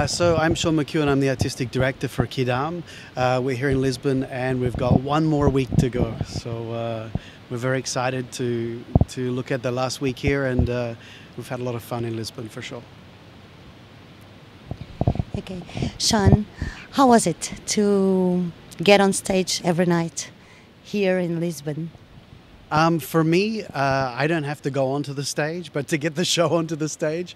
So I'm Sean Mckeown, I'm the artistic director for Quidam. We're here in Lisbon and we've got one more week to go. So we're very excited to look at the last week here, and we've had a lot of fun in Lisbon for sure. Okay, Sean, how was it to get on stage every night here in Lisbon? For me, I don't have to go onto the stage, but to get the show onto the stage,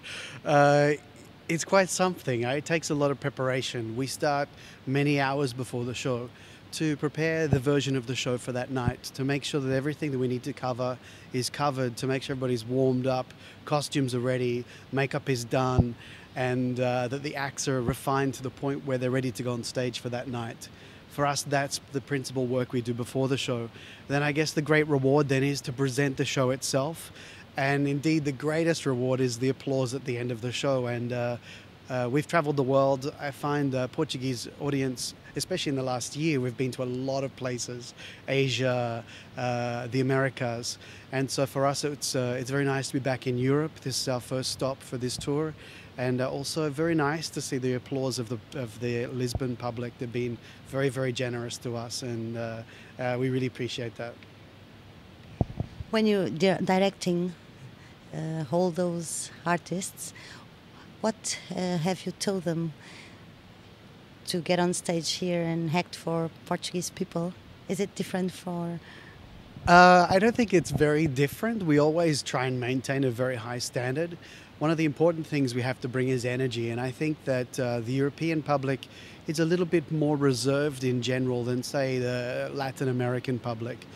it's quite something. It takes a lot of preparation. We start many hours before the show to prepare the version of the show for that night, to make sure that everything that we need to cover is covered, to make sure everybody's warmed up, costumes are ready, makeup is done, and that the acts are refined to the point where they're ready to go on stage for that night. For us, that's the principal work we do before the show. Then I guess the great reward then is to present the show itself. And indeed, the greatest reward is the applause at the end of the show. And we've traveled the world. I find the Portuguese audience, especially in the last year, we've been to a lot of places, Asia, the Americas. And so for us, it's very nice to be back in Europe. This is our first stop for this tour. And also very nice to see the applause of the Lisbon public. They've been very, very generous to us, and we really appreciate that. When you're directing all those artists, what have you told them to get on stage here and act for Portuguese people? Is it different for... I don't think it's very different. We always try and maintain a very high standard. One of the important things we have to bring is energy, and I think that the European public is a little bit more reserved in general than, say, the Latin American public.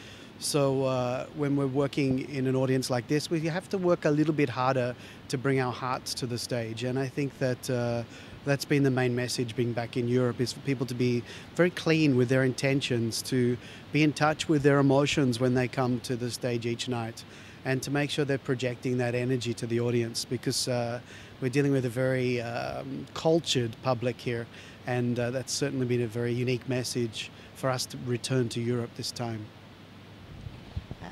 So when we're working in an audience like this, we have to work a little bit harder to bring our hearts to the stage, and I think that that's been the main message being back in Europe, is for people to be very clean with their intentions, to be in touch with their emotions when they come to the stage each night, and to make sure they're projecting that energy to the audience, because we're dealing with a very cultured public here, and that's certainly been a very unique message for us to return to Europe this time.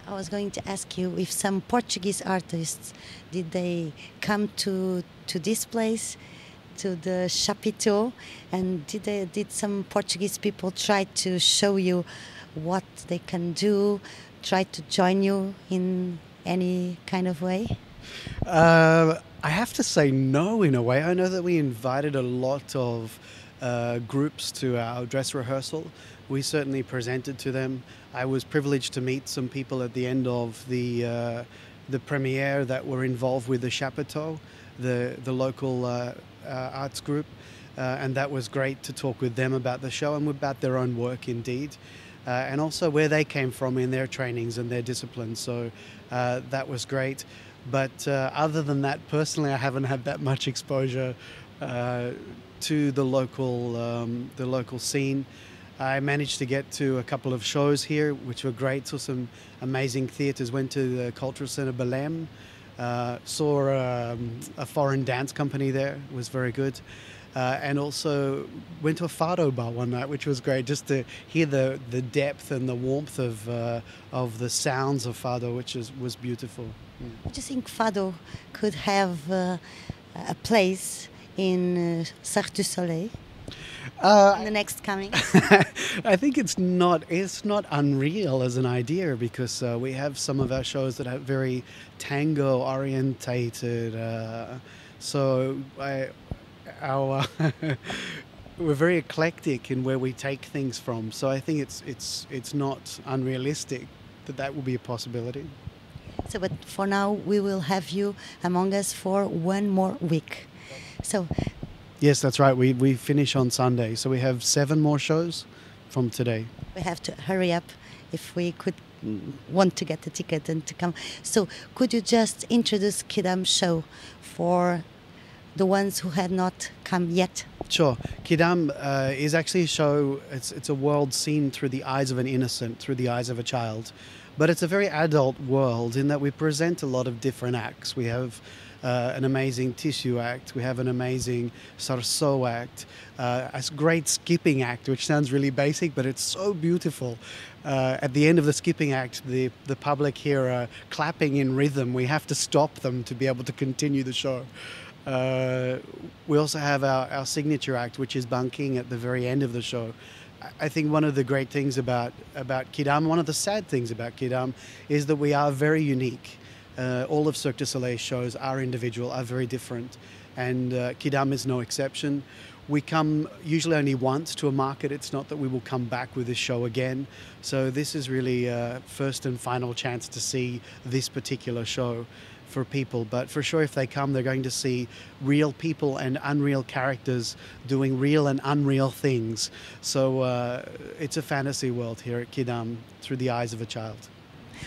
I was going to ask you if some Portuguese artists, did they come to this place, to the Chapiteau, and did some Portuguese people try to show you what they can do, try to join you in any kind of way? I have to say no, in a way. I know that we invited a lot of groups to our dress rehearsal. We certainly presented to them. I was privileged to meet some people at the end of the premiere that were involved with the Chapiteau, the local arts group, and that was great to talk with them about the show and about their own work indeed. And also where they came from in their trainings and their disciplines. So that was great. But other than that, personally, I haven't had that much exposure to the local scene. I managed to get to a couple of shows here, which were great. Saw some amazing theatres. Went to the Cultural Centre Belém. Saw a foreign dance company there. It was very good. And also went to a fado bar one night, which was great, just to hear the depth and the warmth of the sounds of fado, which was beautiful. Do you think fado could have a place in Cirque du Soleil in the next coming? I think it's not unreal as an idea, because we have some of our shows that are very tango orientated. We're very eclectic in where we take things from, so I think it's not unrealistic that will be a possibility. So, but for now, we will have you among us for one more week. So, yes, that's right. We finish on Sunday, so we have 7 more shows from today. We have to hurry up if we could want to get the ticket and to come. So, could you just introduce Quidam show for the ones who had not come yet? Sure. Quidam is actually a show, it's a world seen through the eyes of an innocent, through the eyes of a child. But it's a very adult world in that we present a lot of different acts. We have an amazing tissue act, we have an amazing sarso act, a great skipping act, which sounds really basic, but it's so beautiful. At the end of the skipping act, the public here are clapping in rhythm. We have to stop them to be able to continue the show. Uh, we also have our signature act, which is bunking at the very end of the show. I think one of the great things about Quidam, one of the sad things about Quidam, is that we are very unique. All of Cirque du Soleil shows are individual, are very different, and Quidam is no exception. We come usually only once to a market. It's not that we will come back with this show again. So this is really a first and final chance to see this particular show for people. But for sure, if they come, they're going to see real people and unreal characters doing real and unreal things. So it's a fantasy world here at Quidam through the eyes of a child.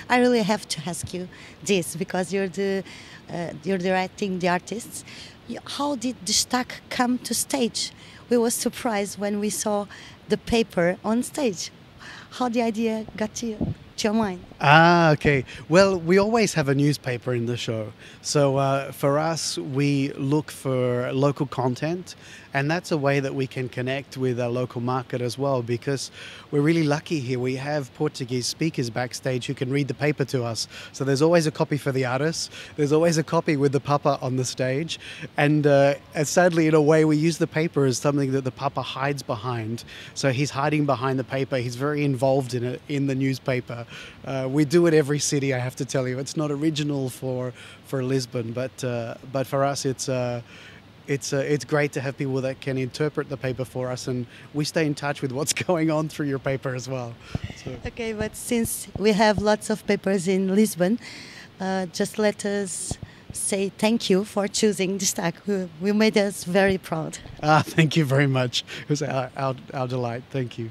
I really have to ask you this because you're directing the artists. How did the Stack come to stage? We were surprised when we saw the paper on stage. How the idea got to your mind? Ah, okay. Well, we always have a newspaper in the show. So for us, we look for local content, and that's a way that we can connect with our local market as well, because we're really lucky here. We have Portuguese speakers backstage who can read the paper to us. So there's always a copy for the artists. There's always a copy with the papa on the stage. And sadly, in a way, we use the paper as something that the papa hides behind. So he's hiding behind the paper. He's very involved in it, in the newspaper. We do it every city, I have to tell you. It's not original for Lisbon, but for us, it's great to have people that can interpret the paper for us, and we stay in touch with what's going on through your paper as well. So. Okay, but since we have lots of papers in Lisbon, just let us say thank you for choosing the Stack. We made us very proud. Thank you very much. It was our delight. Thank you.